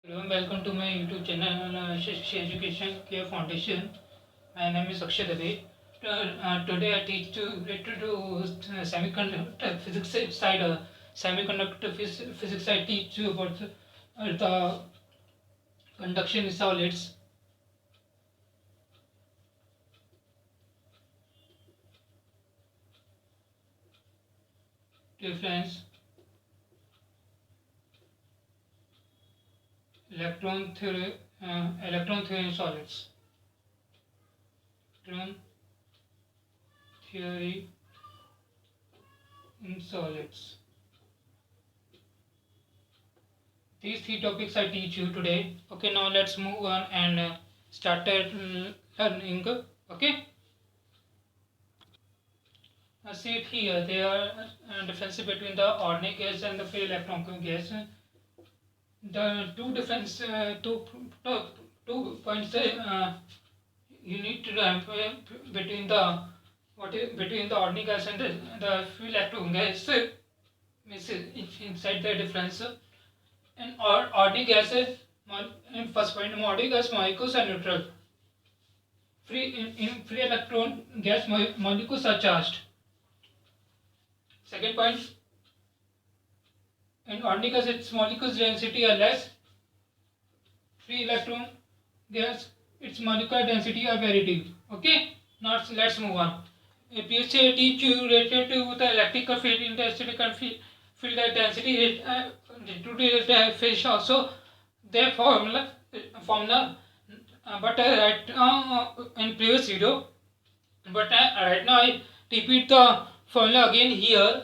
Hello and welcome to my YouTube channel, Education Care Foundation. My name is Akshay Dave. Today I teach you related to semiconductor physics side. Semiconductor physics I teach you about the conduction in solids. Difference electron theory in solids. Electron theory in solids. These three topics I teach you today. Okay, now let's move on and start learning. Okay. See it here. There are difference between the ordinary gas and the free electron gas. The two points you need to between the between the ordinary gas and the free electron gas. Means inside the difference. And ordinary gas, in first point, ordinary gas molecules are neutral. In free electron gas molecules are charged. Second point, in ordinary gas its molecules density are less. Free electron gas its molecular density are very deep. Okay, now let's move on. If you say teach you related to the electrical field intensity and field density to the fish also their formula but right now in previous video, but right now I repeat the formula again here.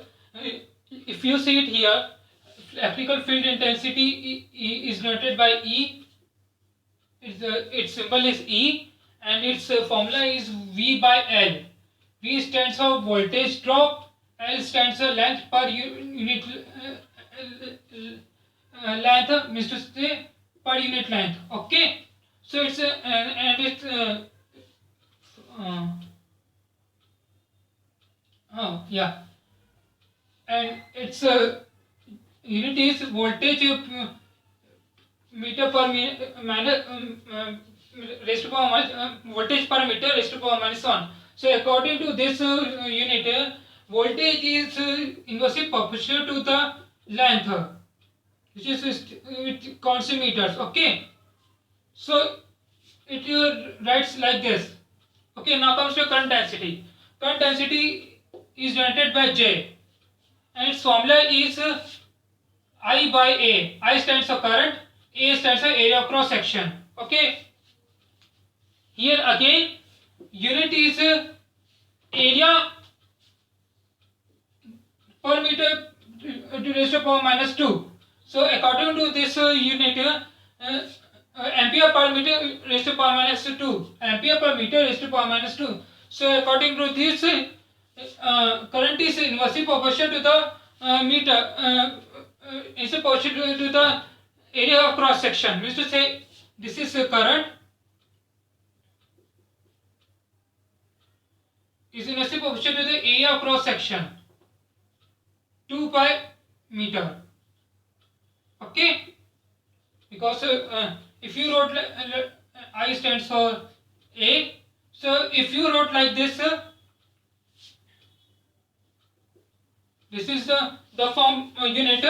If you see it here, electrical field intensity is noted by E. Its symbol is E and its formula is V by L. V stands for voltage drop, L stands for length per unit length, means to say per unit length. Okay, so it's and it's oh yeah, and its unit is voltage meter per raised to power voltage per meter raised to power -1. So according to this unit, voltage is inversely proportional to the length, which is it counts in meters. Okay, so it writes like this. Okay, now comes to current density. Current density is denoted by J, and its formula is I by A. I stands for current, A stands for area of cross section. Okay, here again unit is area per meter raised to power -2. So according to this unit, ampere per meter raised to power -2, ampere per meter raised to power -2. So according to this, current is inversely proportional to the meter, is proportional to the area of cross section. Means to say this is current is inversely proportional to the area of cross section 2 pi meter. Okay, because if you wrote I stands for A, so if you wrote like this, this is the form unit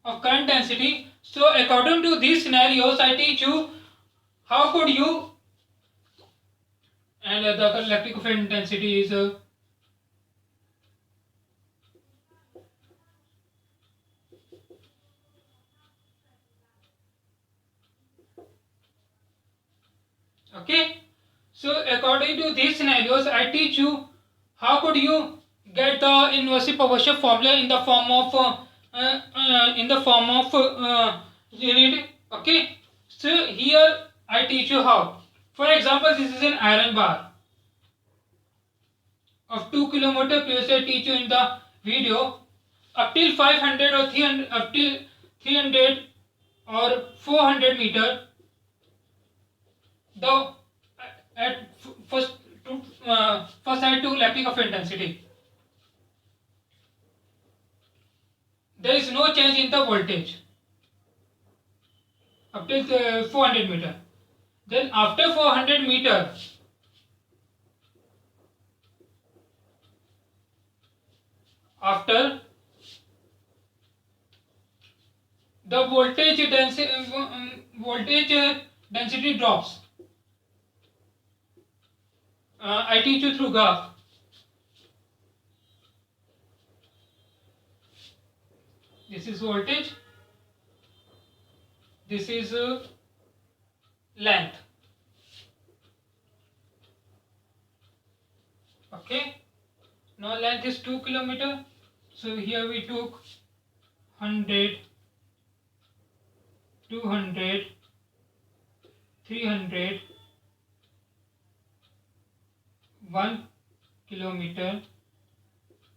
of current density. So according to these scenarios I teach you how could you, and the electric field intensity is okay. So according to these scenarios I teach you how could you get the inversely proportional formula in the form of unit. Okay, so here I teach you how. For example, this is an iron bar of 2 kilometer. Previously I teach you in the video up till 500 or 300, up till 300 or 400 meter, the at first side to electrical field intensity, there is no change in the voltage. up till 400 meter. Then after 400 meter, after the voltage density drops. I teach you through graph. This is voltage. This is length. Okay. Now length is 2 kilometer. So here we took 100, 200, 300, 1 kilometer,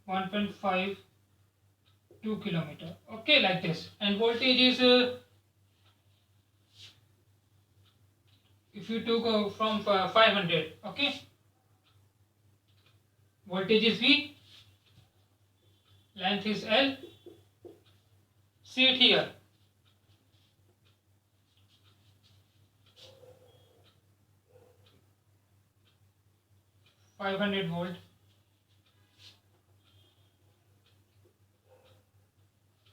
1.5, 2 kilometer. Okay, like this. And voltage is if you took from 500. Okay. Voltage is V. Length is L. See it here. $500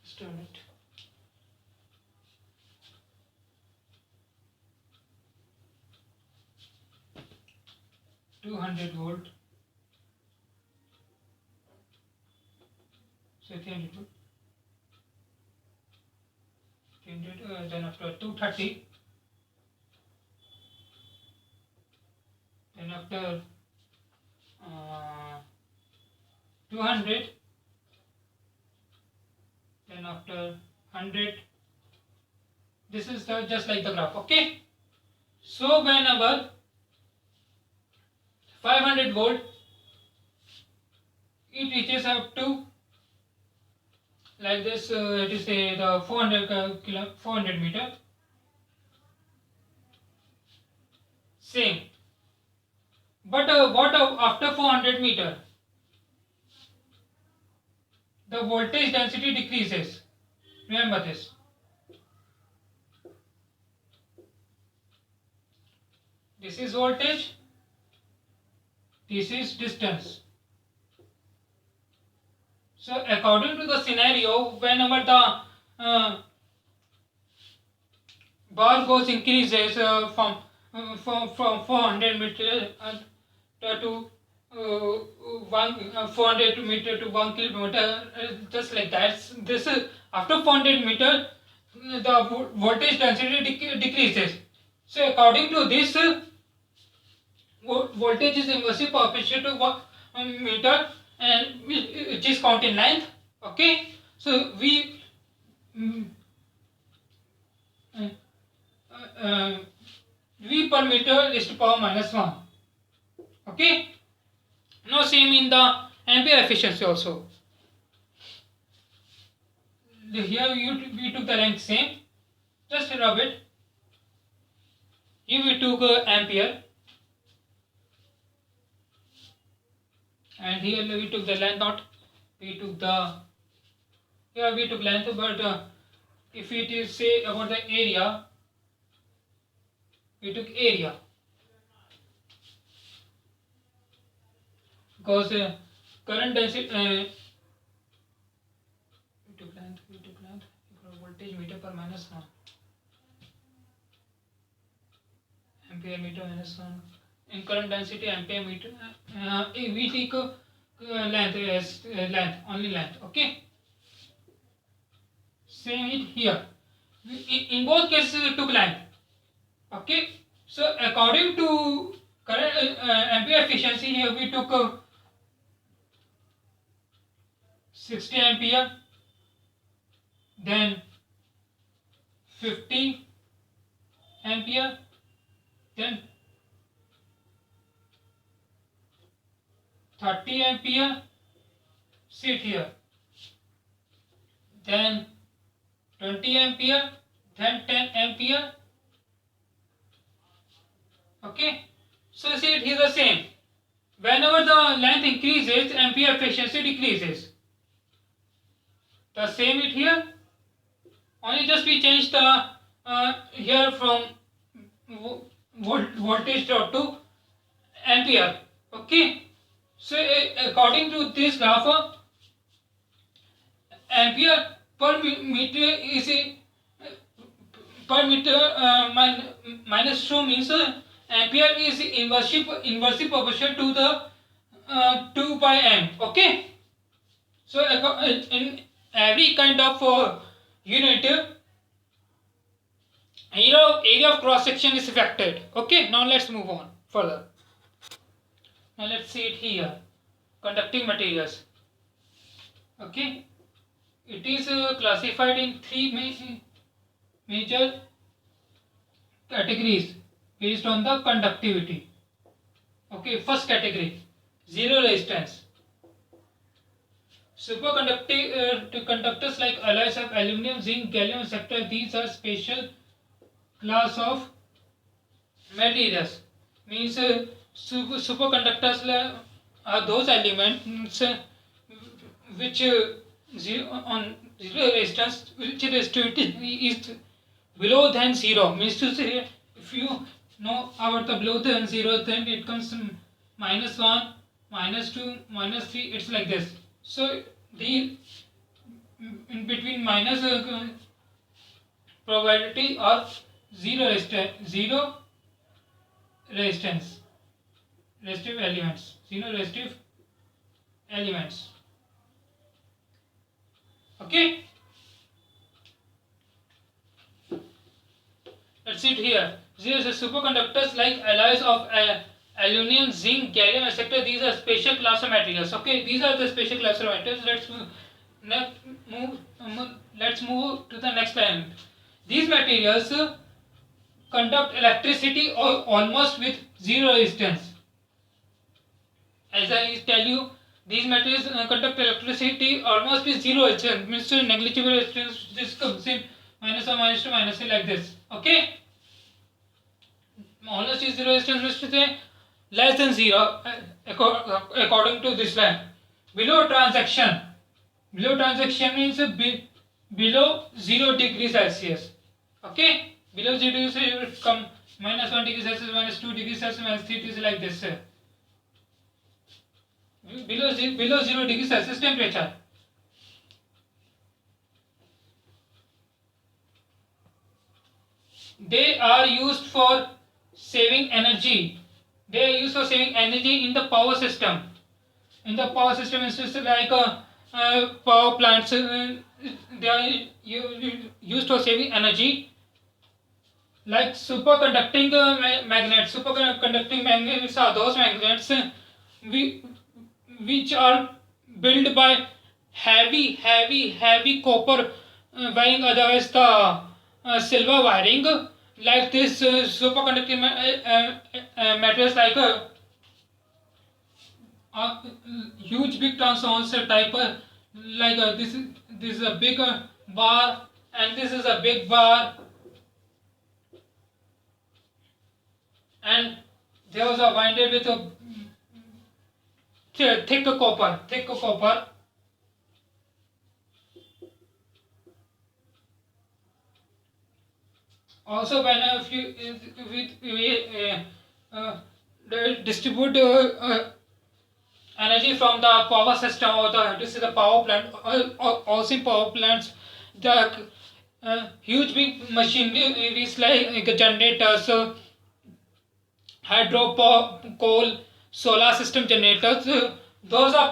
Just turn it. $200. So 300. 300. Then after 230. Then after 200. Then after 100. This is just like the graph. Okay. So whenever 500 volt, it reaches up to like this. It is say the 400 meter. Same. But what after 400 meter? The voltage density decreases. Remember this. This is voltage. This is distance. So according to the scenario, whenever the bar goes increases from 400 meter to 400 meter to 1 kilometer, just like that. This is after 400 meter, the voltage density decreases. So according to this, voltage is inversely proportional to 1 meter, and which is count in length. Okay, so V V per meter is to power -1. Okay. Now same in the ampere efficiency also. Here we took the length same. Just rub it. Here we took ampere. And here we took the length, not we took the, here we took length, but if it is say about the area, we took area, because current density, we took length, voltage meter per -1, ampere meter -1. In current density, ampere meter, we take length as length, only length. Okay. Same it here. In both cases, we took length. Okay. So according to current ampere efficiency, here we took 60 ampere, then 50 ampere, then 30 ampere, sit here, then 20 ampere, then 10 ampere. Okay, so see it here the same. Whenever the length increases, ampere efficiency decreases. The same it here. Only just we change the here from voltage drop to ampere. Okay, so according to this graph, ampere per meter is a per meter minus 2 means ampere is inversely proportional to the 2 by m. Okay, so in every kind of unit, area of cross section is affected. Okay, now let's move on further. Now let's see it here. Conducting materials. Okay, it is classified in three major categories based on the conductivity. Okay, first category, zero resistance. Superconducting conductors like alloys of aluminum, zinc, gallium, etc. These are special class of materials. Means superconductors are those elements which on zero resistance, which resistivity is below than zero. Means to say, if you know about the below than zero, then it comes -1, -2, -3. It's like this. So the in between minus probability or zero resistance, resistive elements, zero resistive elements. Okay, let's see it here. These are superconductors like alloys of aluminum, zinc, gallium, etc. These are special class of materials. Okay, these are the special class of materials. Let's move to the next line. These materials conduct electricity almost with zero resistance. As I tell you, these materials conduct electricity almost with zero resistance. Means negligible resistance. This comes in -1, -2, -3 like this. Okay. Almost is zero resistance means to say less than zero according to this line. Below transaction means below 0 degrees Celsius. Okay, below 0 degrees Celsius it will come -1 degree Celsius, -2 degrees Celsius, -3 degrees like this. Below 0 degrees Celsius temperature. They are used for saving energy. They are used for saving energy in the power system. In the power system, it's just like power plants. They are used for saving energy. Like superconducting magnets. Superconducting magnets are those magnets which are built by heavy copper wiring, otherwise the silver wiring. Like this superconducting materials like huge big transformers type, like this is a big bar and this is a big bar, and there was a winded with a thick copper. Also, when we distribute energy from the power system, or this is the power plant, also in power plants, the huge big machineries like generators, hydro coal, solar system generators, those are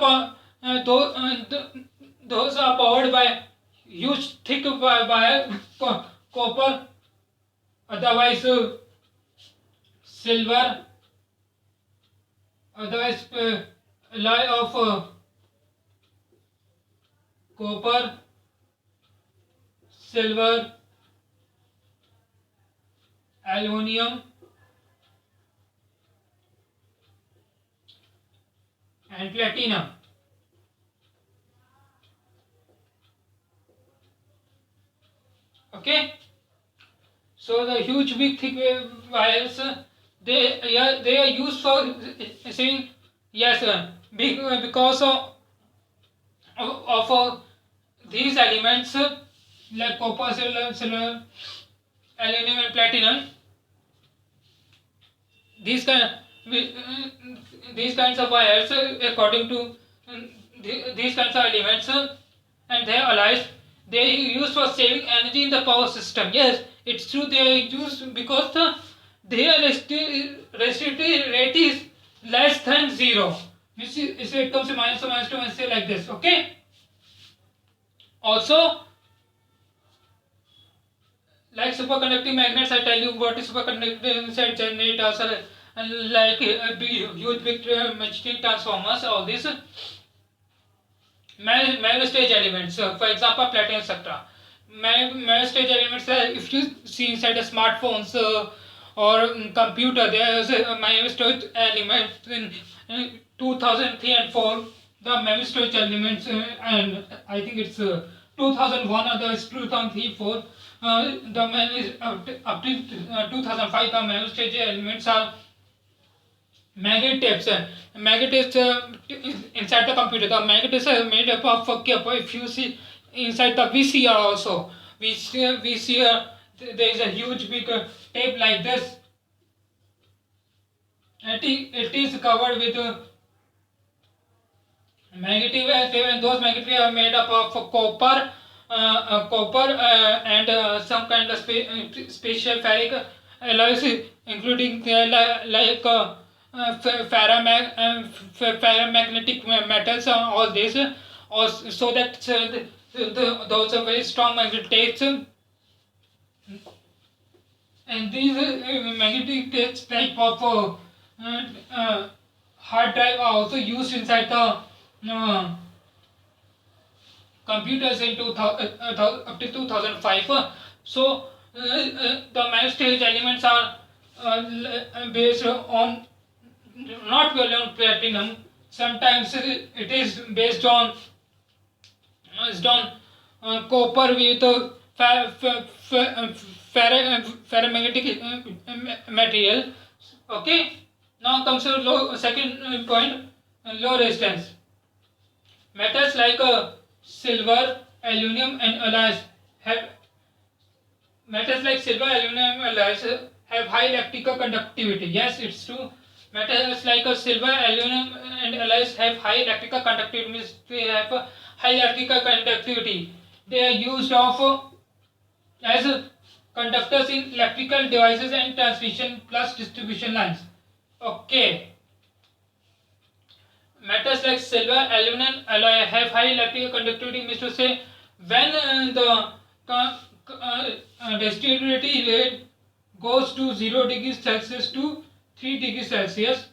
those are powered by huge thick by copper, otherwise silver, otherwise alloy of copper, silver, aluminium, and platinum. Okay, so the huge big thick wires, they are used for saying yes, big because of these elements like copper, silver, aluminum and platinum. These kind these kinds of wires, according to these kinds of elements and their alloys, they are used for saving energy in the power system. Yes, it's true, they are used because their resistivity rate is less than zero. You see, so it comes to minus 2, minus 2, minus 3 like this. Okay. Also, like superconducting magnets, I tell you what is superconducting generators, and like huge big machine transformers, all these metal stage elements. For example, platinum, etc. Metal stage elements, if you see inside a smartphones or computer, there is a metal stage element in 2003 and 4. The metal stage elements, and I think it's 2001 or the 2003 4. The up to 2005, the metal stage elements are magnet tapes. Magnet is inside the computer. The magnet is made up of if you see inside the VCR also. VCR, there is a huge big tape like this. It is covered with negative tape, and those negative are made up of copper, and some kind of special ferric alloys, including like paramagnetic metals, all this, so that those are very strong magnetic tapes, and these magnetic tapes type of hard drive are also used inside the computers in up to 2005. So the metal stage elements are based on not purely on platinum. Sometimes it is based on copper with ferromagnetic material. Okay. Now comes to second point, low resistance. Metals like silver, aluminum, and alloys have have high electrical conductivity. Yes, it's true. Metals like silver, aluminum, and alloys have high electrical conductivity. Means they have high electrical conductivity. They are used as conductors in electrical devices and transmission plus distribution lines. Okay. Metals like silver, aluminum, alloy have high electrical conductivity. Means to say, when the resistivity rate goes to 0 degrees Celsius to 3 degrees Celsius,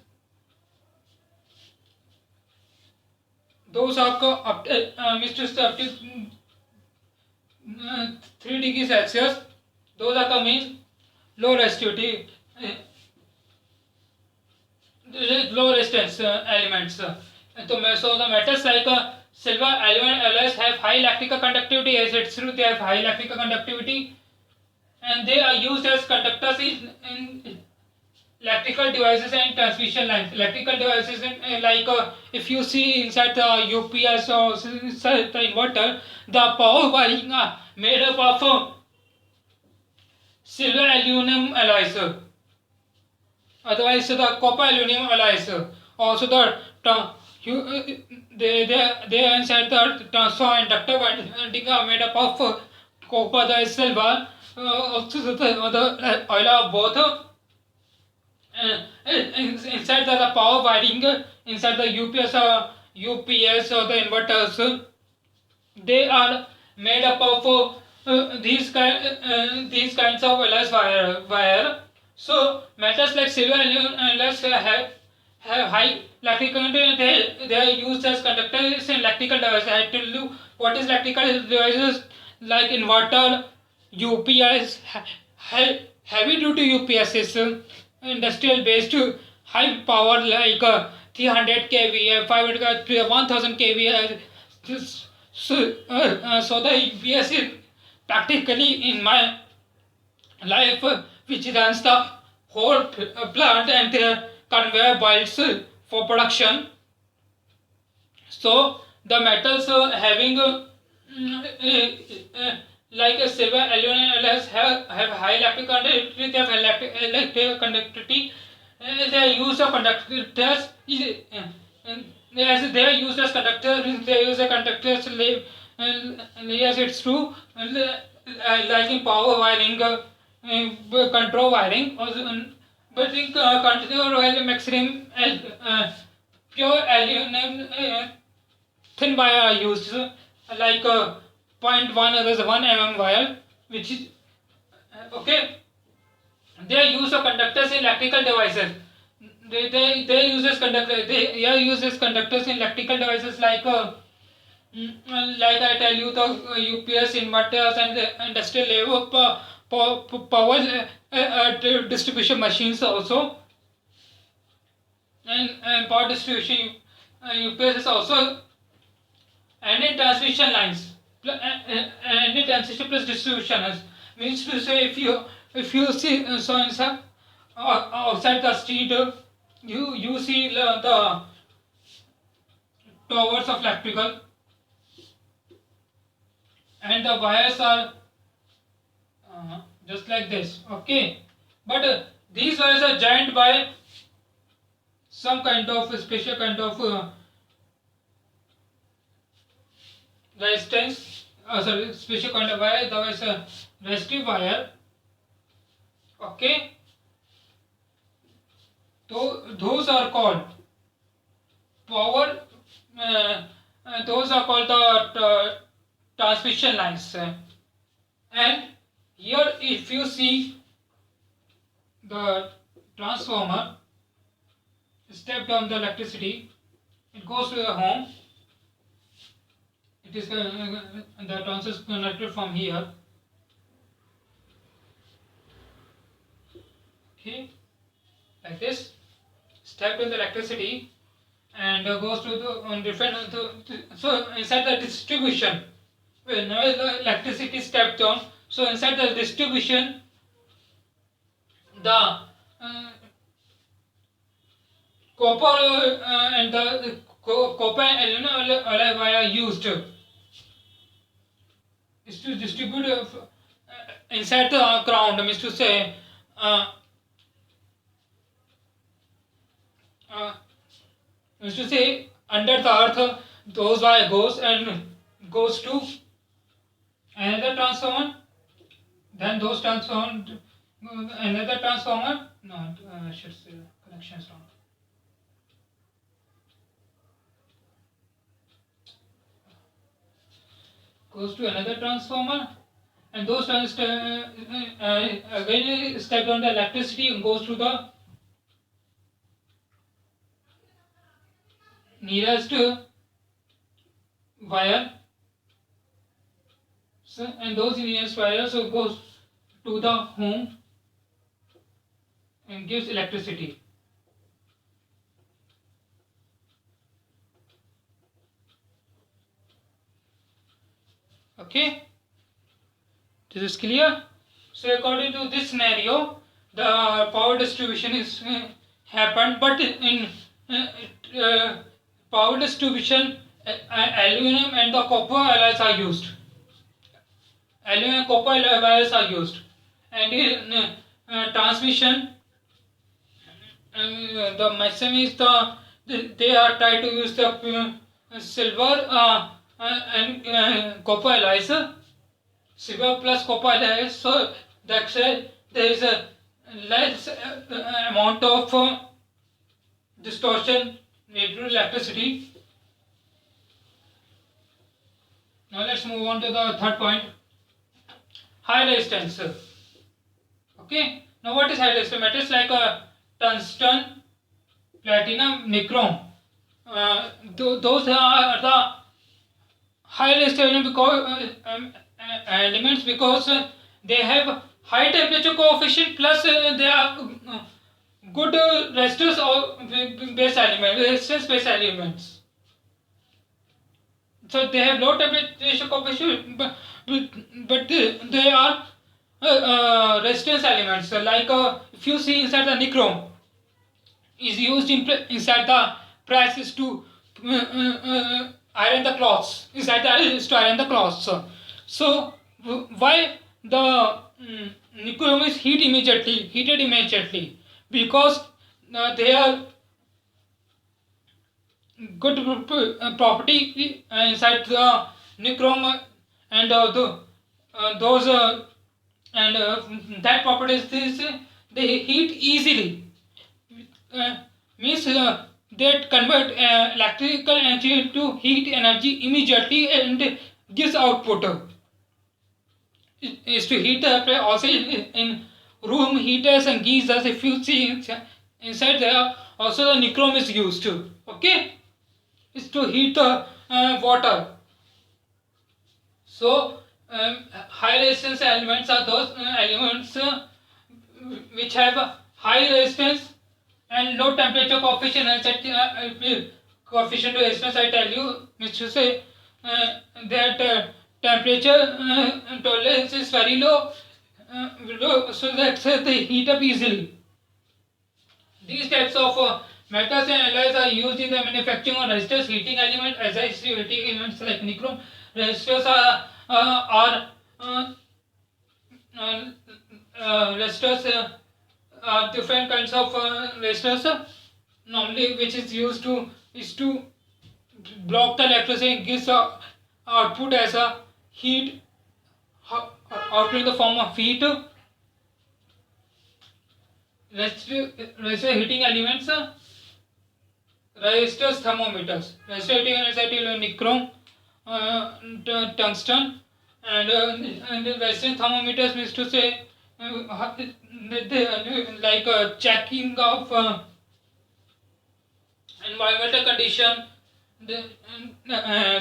those are up to 3 degrees Celsius, those are coming low resistivity, low resistance elements. So the metals like silver, aluminum alloys have high electrical conductivity. As it's true, they have high electrical conductivity, and they are used as conductors in electrical devices and transmission lines. Electrical devices, like if you see inside the UPS or inside the inverter, the power wiring are made up of silver aluminum alloys. Otherwise, the copper aluminum alloys. Also, they are inside the transformer inductor winding are made up of copper, the silver. Also, the oil of both. Inside the power wiring, inside the UPS or the inverters, they are made up of these kinds of alloys wire. So metals like silver and alloys have high electrical conductivity. They are used as conductors in electrical devices. I tell you what is electrical devices, like inverter, UPS, heavy duty UPSs, industrial based high power like 300 kVA, 500 kVA, 1000 kVA. So the UPS is practically in my life, which runs the whole plant and their conveyor belts for production. So the metals having like a silver, aluminum alloys have high electric conductivity. They have electric conductivity. They are used as conductors. As they are used as conductors, they use a conductors layers. It's true. Like in power wiring, control wiring, also, but in control wiring, maximum pure aluminum thin wire are used, like point 0.1 or 1 mm wire, which is okay. They are used of conductors in electrical devices. They use as conductor. They are used as conductors in electrical devices like I tell you, the UPS inverters and the industrial level power distribution machines also, and power distribution UPS is also, and in transmission lines, and in transmission plus distribution lines, means to say, if you see so inside outside the street, you see the towers of electrical, and the wires are just like this, okay. But these wires are joined by some kind of special kind of resistance, sorry, special kind of wire. There is a resistive wire, okay. Those are called power. Those are called the transmission lines. And here, if you see the transformer, step down the electricity, it goes to the home. It is the transformer is connected from here. Okay, like this. Step down the electricity and goes to the different. So inside the distribution, whenever the electricity step down, so inside the distribution, the copper and the copper and aluminum alloy wire used is to distribute inside the ground, means to say means to say under the earth, those wire goes to another transformer, then those transformer, another transformer, no, I should say connection is wrong. Goes to another transformer, and those again step on the electricity and goes to the nearest wire. So, and those nearest wire so goes to the home and gives electricity. Okay, this is clear. So according to this scenario, the power distribution is happened, but in power distribution, aluminum and the copper alloys are used. Aluminum and copper alloys are used, and in transmission, the maximum is they are trying to use the silver and copper alloys, silver plus copper alloys, so that's there is a less amount of distortion related to electricity. Now let's move on to the third point, high resistance. Okay, now what is high resistance? Metals like tungsten, platinum, nichrome, those are the high resistance elements because they have high temperature coefficient, plus they are good resistors or resistance based elements. So they have low temperature coefficient, but they are resistance elements. So like if you see inside the nichrome is used inside the presses to iron the cloths. Inside the is to iron the cloths. So why the nichrome is heated immediately? Because they are good property inside the nichrome, and those and that property is they heat easily. uh, Means they convert electrical energy to heat energy immediately and gives output. Is to heat up also in room heaters and geysers. If you see inside there also the nichrome is used. Okay, is to heat the water. So high resistance elements are those elements which have a high resistance and low temperature coefficient. Coefficient to resistance, I tell you, means to say that temperature tolerance is very low, so that they heat up easily. These types of metals and alloys are used in the manufacturing of resistors, heating element, as I see heating elements like nichrome. Resistors are resistors different kinds of resistors. Normally, which is used to block the electricity and gives output as a heat, output in the form of heat. Resistor heating elements, resistors, thermometers. Resistor heating elements are nichrome, tungsten, and the resistor thermometers means to say like checking of environmental condition.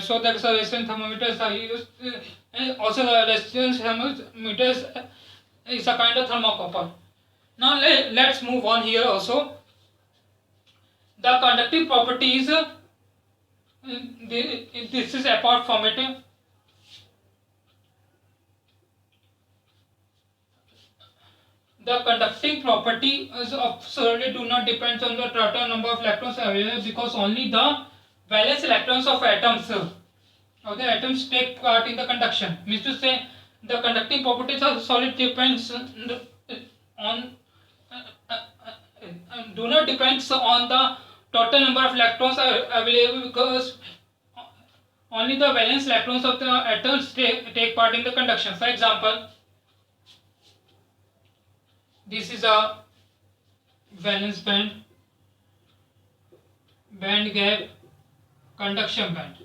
So that's the resistance thermometers are used. And also the resistance thermometers is a kind of thermocouple. Now let's move on here also. The conductive properties, this is apart from it. The conducting property is absolutely do not depend on the total number of electrons available, because only the valence electrons of atoms take part in the conduction. Means to say the conducting properties of solid depends on do not depends on the total number of electrons available, because only the valence electrons of the atoms take part in the conduction. For example, this is a valence band, band gap, conduction band.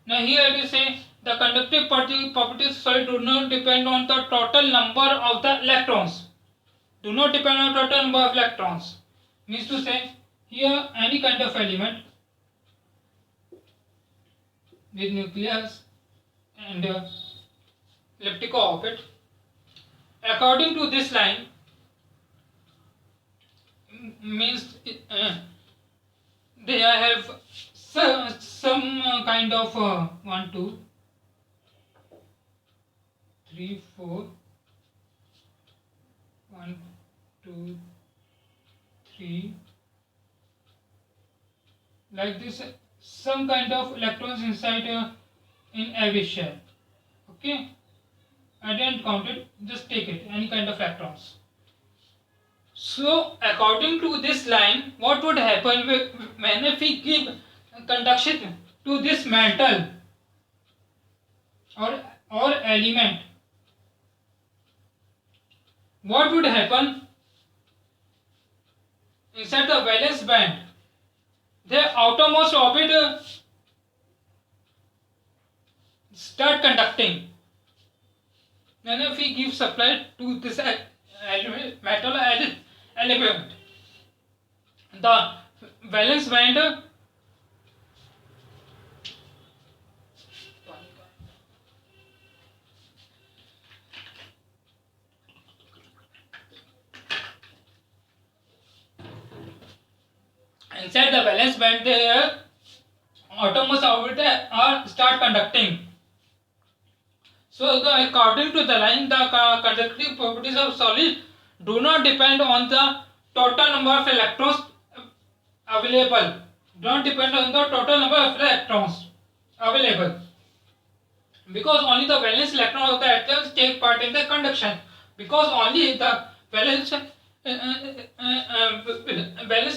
Now here it is say the conductive properties of solid do not depend on the total number of the electrons. Do not depend on total number of electrons. Means to say here any kind of element with nucleus and elliptical orbit, according to this line, means they have some kind of 1 2 3 4 1 2 3 like this, some kind of electrons inside in every shell. Okay, I didn't count it, just take it, any kind of electrons. So according to this line, what would happen when if we give conduction to this metal or element? What would happen inside the valence band? The outermost orbit start conducting. Then if we give supply to this metal element, the valence band inside the valence band, the outermost orbit start conducting. So according to the line, the conductive properties of solid do not depend on the total number of electrons available. Do not depend on the total number of electrons available. because only the valence electron of the atoms take part in the conduction, because only the valence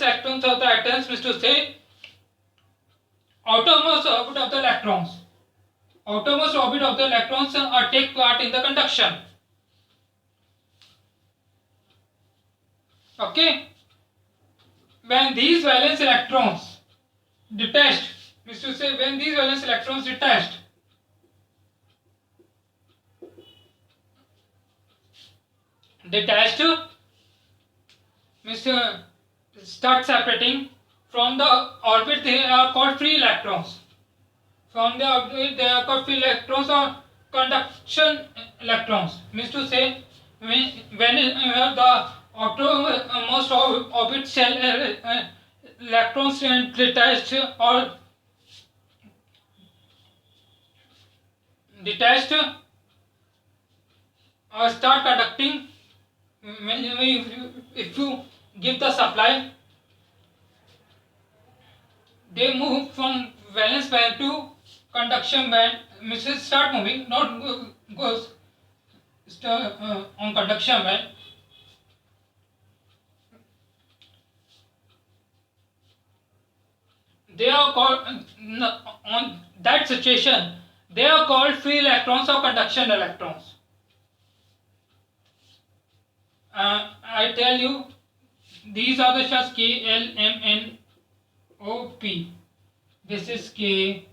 electrons of the atoms, means to say outermost orbit of the electrons, outermost orbit of the electrons take part in the conduction. Okay, when these valence electrons detached, means to say when these valence electrons detached means start separating from the orbit, they are called free electrons. From the orbit they are called free electrons or conduction electrons, means to say when the outermost orbit shell electrons detached or detached or start conducting, if you give the supply, they move from valence band to conduction band, means start moving, not goes on conduction band. They are called on that situation, they are called free electrons or conduction electrons. I tell you, these are the shells K, L, M, N, O, P. This is K,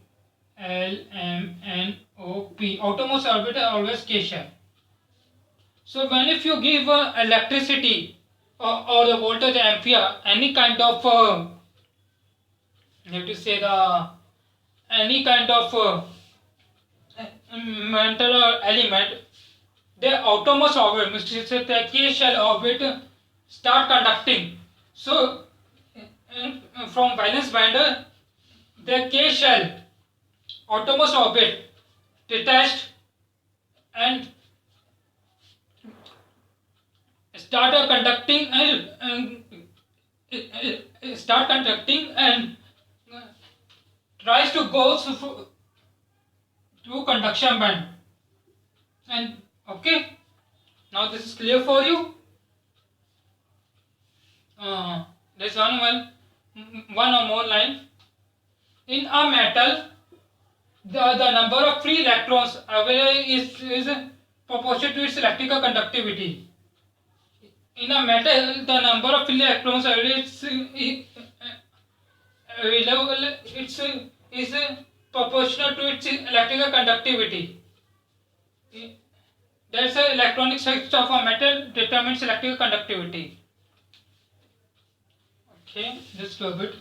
L, M, N, O, P. Outermost orbit are always K shell. So when if you give electricity or the voltage ampere, any kind of you have to say the any kind of metal or element, the outermost orbit, means to say the K shell orbit start conducting. So from valence band, the K shell outermost orbit detached and start conducting and tries to go to conduction band. And okay, now this is clear for you. There's one or more line. In a metal, the number of free electrons available is proportional to its electrical conductivity. In a metal, the number of free electrons available is proportional to its electrical conductivity. That's the electronic structure of a metal determines electrical conductivity. Okay, just a bit.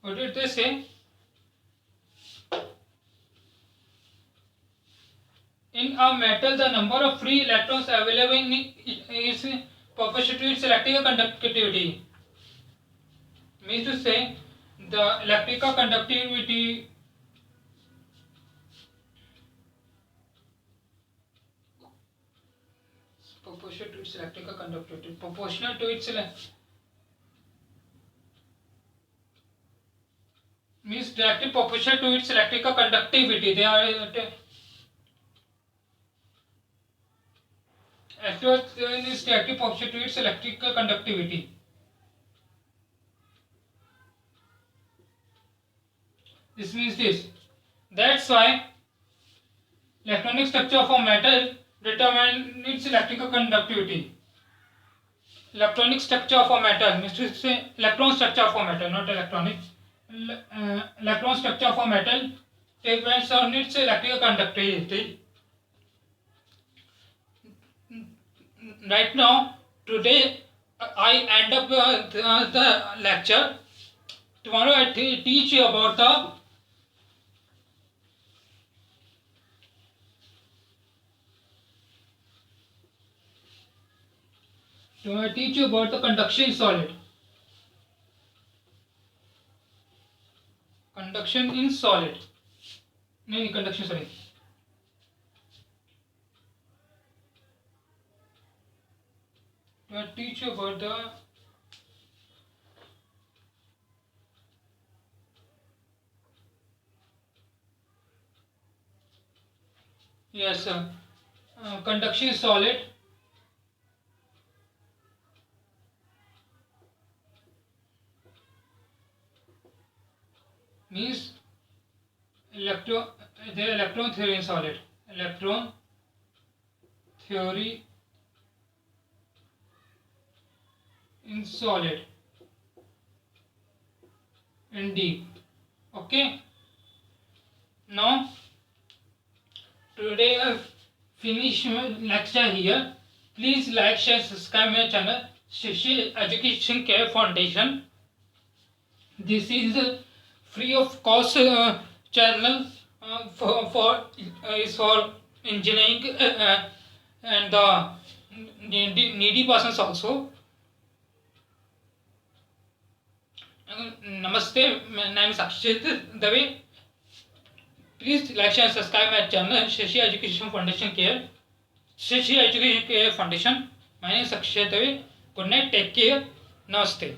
What did they say? In a metal, the number of free electrons available is proportional to its electrical conductivity. Means to say, the electrical conductivity proportional to its electrical conductivity, proportional to its means directly proportional to its electrical conductivity. They are actual is directly proportional to its electrical conductivity. This means this. That's why electronic structure of a metal determines its electrical conductivity. Electronic structure of a metal means to say electron structure of a metal, not electronic. Electron structure of a metal depends on its electrical conductivity. Right now, today I end up the lecture. Tomorrow I teach you about the conduction solid. Conduction in solid. No, conduction, sorry. To teach you about the Yes, conduction is solid. Means electron, the electron theory in solid. Electron theory in solid and deep. Okay. Now today I finish my lecture here. Please like, share, subscribe my channel Shishi Education Care Foundation. This is a free of cost channel is for engineering and the needy persons also. Namaste, my name is Akshit Dave. Please like, share, subscribe my channel Shashi Education Foundation Care. Shashi Education Care Foundation. My name is Akshit Dave. Good night. Take care. Namaste.